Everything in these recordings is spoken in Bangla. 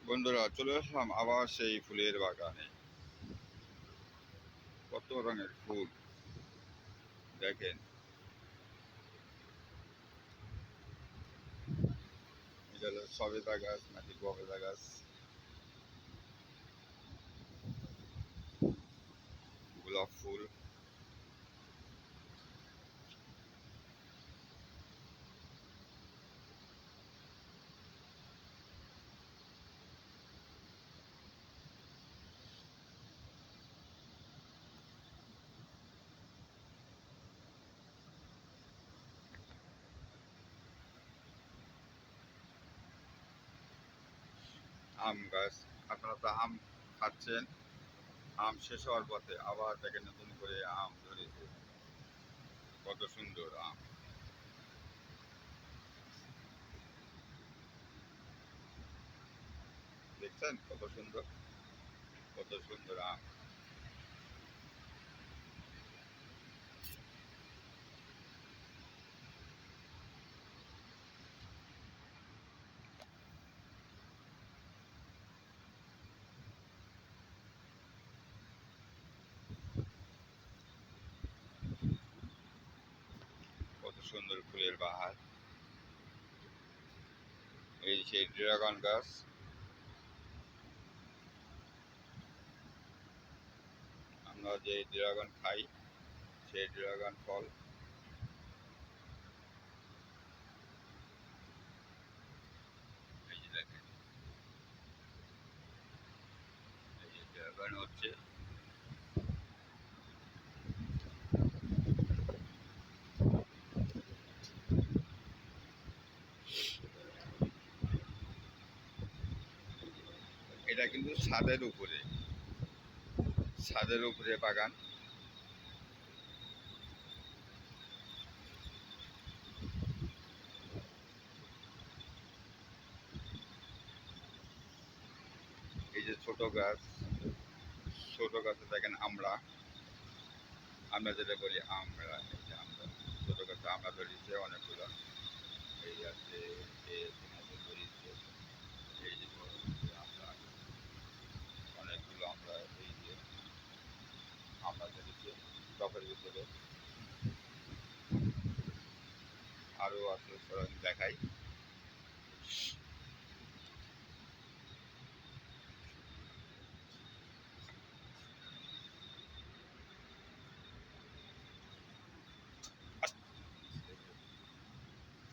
বন্ধুরা, চলে আসলাম আবার সেই ফুলের বাগানে। কত রঙের ফুল দেখেন। এটা হলো সবেদা গাছ নাকি ববেদা গাছ, গোলাপ ফুল। আম গাছ, আপনারা তো আম খাচ্ছেন। আম শেষ হওয়ার পথে আবার দেখেন নতুন করে আম ধরেছে। কত সুন্দর আম, দেখছেন কত সুন্দর, কত সুন্দর আম। কত সুন্দর ফুলের বাহার। এই সেই ড্রাগন গাছ, আমরা যে ড্রাগন খাই সেই ড্রাগন ফল। এই যে দেখেন, এই যে ড্রাগন হচ্ছে। এটা কিন্তু ছাদের উপরে বাগান। এই যে ছোট গাছ, ছোট গাছে দেখেন আমরা যেটা বলি আমরা, এই যে আমরা ছোট গাছে আমরা ধরেছে অনেকগুলো। এই আছে, ধরেছে। এই যে বড় গাছে আমরা, অনেকগুলো আমরা, এই যে আমরা ধরেছে টবের ভিতরে। আরও আছে, দেখাই।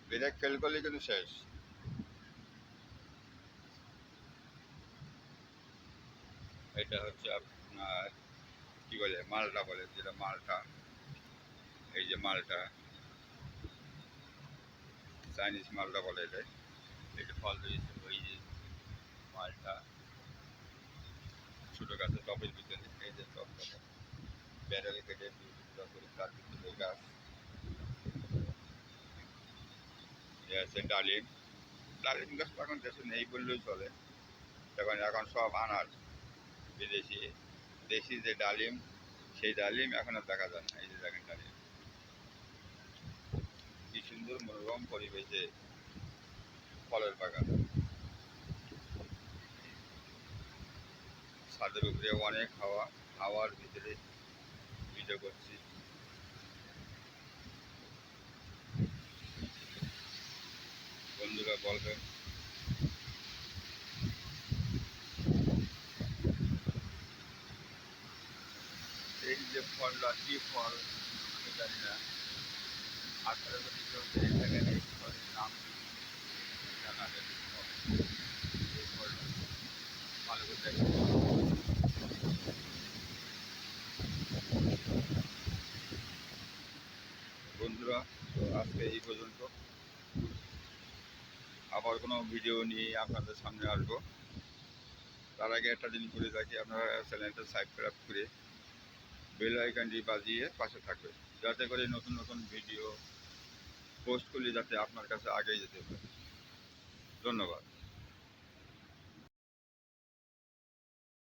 ব্রেক ফেল করলে কিন্তু শেষ। এটা হচ্ছে আপনার কি বলে, মালটা বলে, যেটা মালটা। এই যে মালটা, চাইনিজ মালটা বলে এটা। এই যে ফল রয়েছে, ওই যে মালটা। ছোটো গাছের টবের ভিতরে, এই যে টব ব্যারেল কেটে করে তার ভিতরে গাছ। এ আছে ডালিম। ডালিম গাছ তো এখন দেশে নেই বললেই চলে। এখন সব আনার বিদেশি। দেশি যে ডালিম, সেই ডালিম এখন আর দেখা যায় না। এই যে দেখেন ডালিম, কি সুন্দর মনোরম পরিবেশে ফলের বাগান। ছাদের উপরে অনেক হাওয়ার ভিতরে ভিডিও করছি। বন্ধুরা বলবেন এই যে ফলটা কি ফল জানি না। আপনারা যদি কেউ জেনে থাকেন এই ফলের নাম জানাবেন। এই ফলটা ভালো করে দেখেন। বন্ধুরা, তো আজকে এই পর্যন্ত। আবার কোনো ভিডিও নিয়ে আপনাদের সামনে আসবো। তার আগে একটা জিনিস বলে রাখি, আপনারা চ্যানেলটা সাবস্ক্রাইব করে বেল আইকনটি বাজিয়ে পাশে থাকবে, যাতে করে নতুন নতুন ভিডিও পোস্ট করলে যাতে আপনার কাছে আগেই যেতে পারে। ধন্যবাদ।